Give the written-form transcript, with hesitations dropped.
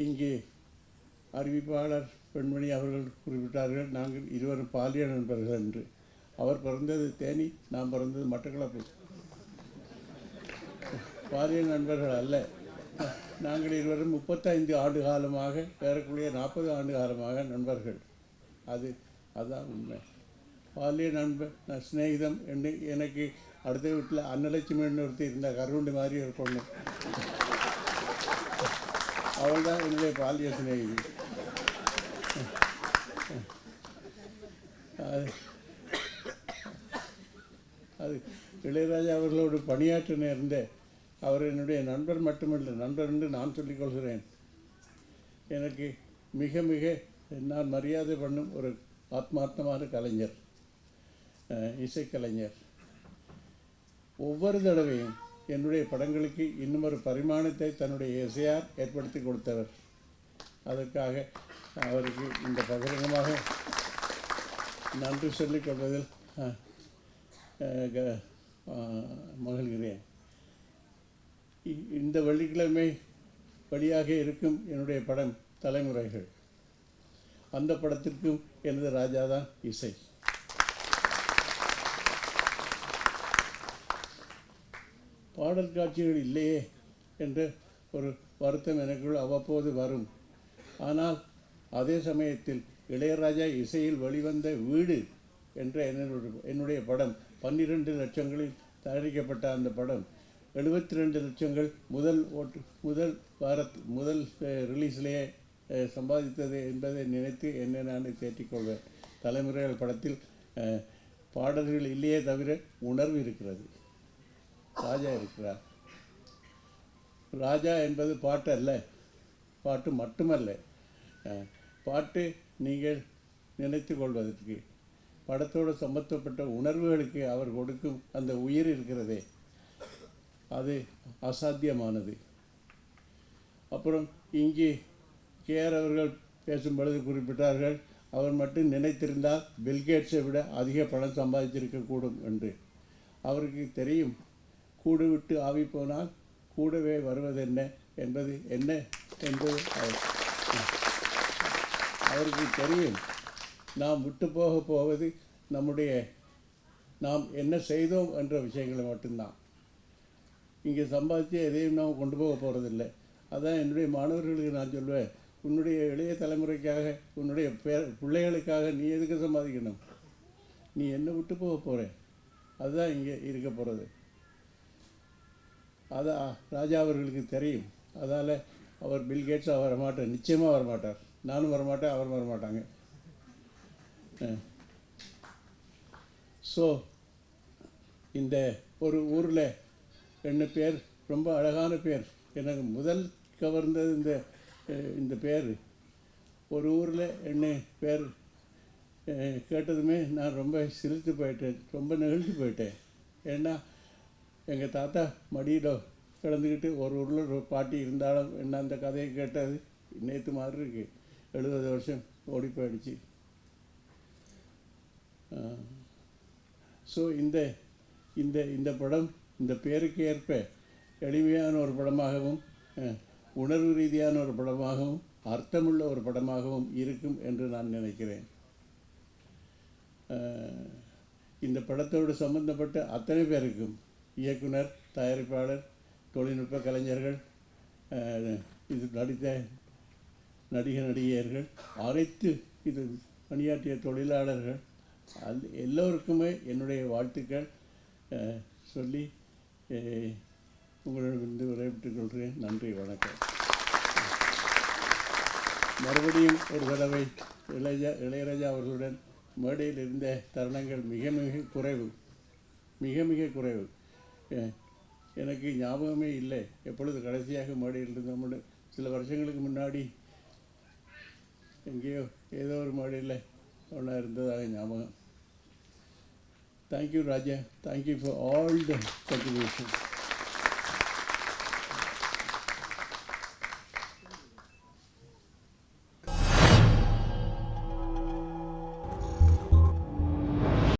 இங்கே அறிவிப்பாளர் பெண்மணி அவர்கள் குறிப்பிட்டார்கள் நாங்கள் இருவரும் பாலிய நண்பர்கள் என்று. அவர் பிறந்தது தேனி, நான் பிறந்தது மட்டக்களப்பு. பாலிய நண்பர்கள் அல்ல. நாங்கள் இருவரும் 35 ஆண்டு காலமாக, ஏறக்குறைய 40 ஆண்டு காலமாக நண்பர்கள். அதுதான் உண்மை. பாலிய நண்பர் ஸ்நேகிதம் என்று எனக்கு அடுத்த வீட்டில் அன்னலட்சுமின்னு ஒருத்தி இருந்த கருவுண்டு மாதிரி ஒரு பொண்ணு, அவள் தான் என்னுடைய பாலிய சிநேகிதி. அது இளையராஜா அவர்களோடு பணியாற்ற நேர்ந்த அவர் என்னுடைய நண்பர் மட்டுமல்ல, நண்பர் என்று நான் சொல்லிக்கொள்கிறேன். எனக்கு மிக மிக நான் மரியாதை பண்ணும் ஒரு ஆத்மார்த்தமான கலைஞர், இசைக்கலைஞர். ஒவ்வொரு தடவையும் என்னுடைய படங்களுக்கு இன்னும் ஒரு பரிமாணத்தை தன்னுடைய இசையார் ஏற்படுத்தி கொடுத்தவர். அதற்காக அவருக்கு இந்த பகிரங்கமாக நன்றி சொல்லிக் கொள்வதில் மகிழ்கிறேன். இந்த வெள்ளிக்கிழமை வழியாக இருக்கும் என்னுடைய படம் தலைமுறைகள். அந்த படத்திற்கும் எனது ராஜா தான் இசை. பாடல் காட்சிகள் இல்லையே என்ற ஒரு வருத்தம் எனக்குள் அவ்வப்போது வரும். ஆனால் அதே சமயத்தில் இளையராஜா இசையில் வெளிவந்த வீடு என்ற என்னுடைய படம் 12 லட்சங்களில் தயாரிக்கப்பட்ட அந்த படம் 72 லட்சங்கள் முதல் ரிலீஸ்லேயே சம்பாதித்தது என்பதை நினைத்து என்னை நான் தேற்றிக்கொள்வேன். தலைமுறைகள் படத்தில் பாடல்கள் இல்லையே தவிர உணர்வு இருக்கிறது. ராஜா இருக்கிறார். ராஜா என்பது பாட்டு அல்ல, பாட்டு மட்டுமல்ல. பாட்டு நீங்கள் நினைத்து கொள்வதற்கு, படத்தோடு சம்பந்தப்பட்ட உணர்வுகளுக்கு அவர் கொடுக்கும் அந்த உயிர் இருக்கிறதே, அது அசாத்தியமானது. அப்புறம் இங்கே கேஆர் அவர்கள் பேசும் பொழுது குறிப்பிட்டார்கள், அவர் மட்டும் நினைத்திருந்தால் பில்கேட்ஸை விட அதிக பணம் சம்பாதிச்சிருக்கக்கூடும் என்று. அவருக்கு தெரியும், கூடு விட்டு ஆவி போனால் கூடவே வருவதென்ன என்பது அவருக்கு தெரியும். நாம் விட்டு போவது நாம் என்ன செய்தோம் என்ற விஷயங்களை மட்டும்தான். இங்கே சம்பாதிச்சு எதையும் நாம் கொண்டு போக போகிறதில்லை. அதான் என்னுடைய மாணவர்களுக்கு நான் சொல்வேன், உன்னுடைய இளைய தலைமுறைக்காக, உன்னுடைய பிள்ளைகளுக்காக நீ எதுக்கு சம்பாதிக்கணும்? நீ என்ன விட்டு போக போகிற? அதுதான் இங்கே இருக்க போகிறது. அதான் ராஜா அவர்களுக்கு தெரியும். அதால் அவர் பில்கேட்ஸாக வரமாட்டார், நிச்சயமாக வரமாட்டார். நானும் வரமாட்டேன், அவர் வரமாட்டாங்க. ஸோ இந்த ஒரு ஊரில் என்ன பேர், ரொம்ப அழகான பேர். எனக்கு முதல் கவர்ந்தது இந்த பேர். ஒரு ஊரில் என்ன பேர் கேட்டதுமே நான் ரொம்ப சிரித்து போயிட்டேன், ரொம்ப நெகிழ்ந்து போயிட்டேன். ஏன்னா எங்கள் தாத்தா மடியில் கிடந்துக்கிட்டு ஒரு ஊரில் ஒரு பாட்டி இருந்தாலும் என்ன அந்த கதையை கேட்டது நேற்று மாதிரி இருக்குது. 70 வருஷம் ஓடி போயிடுச்சு. ஸோ இந்த படம் இந்த பேருக்கு ஏற்ப எளிமையான ஒரு படமாகவும், உணர்வு ரீதியான ஒரு படமாகவும், அர்த்தமுள்ள ஒரு படமாகவும் இருக்கும் என்று நான் நினைக்கிறேன். இந்த படத்தோடு சம்பந்தப்பட்ட அத்தனை பேருக்கும், இயக்குனர், தயாரிப்பாளர், தொழில்நுட்ப கலைஞர்கள், இது நடித்த நடிகர்கள், அனைத்து இது பணியாற்றிய தொழிலாளர்கள் எல்லோருக்குமே என்னுடைய வாழ்த்துக்கள் சொல்லி உங்களிடமிருந்து விடைபெற்றுக் கொள்கிறேன். நன்றி, வணக்கம். மறுபடியும் ஒரு தடவை இளையராஜா அவர்களுடன் மேடையில் இருந்த தருணங்கள் மிக மிக குறைவு, மிக மிக குறைவு. எனக்கு ஞாபகமே இல்லை எப்பொழுது கடைசியாக மேடையில் இருந்த. சில வருஷங்களுக்கு முன்னாடி எங்கேயோ ஏதோ ஒரு மேடையில் ஒன்றா இருந்ததாக ஞாபகம். Thank you, Raja. Thank you for all the contributions.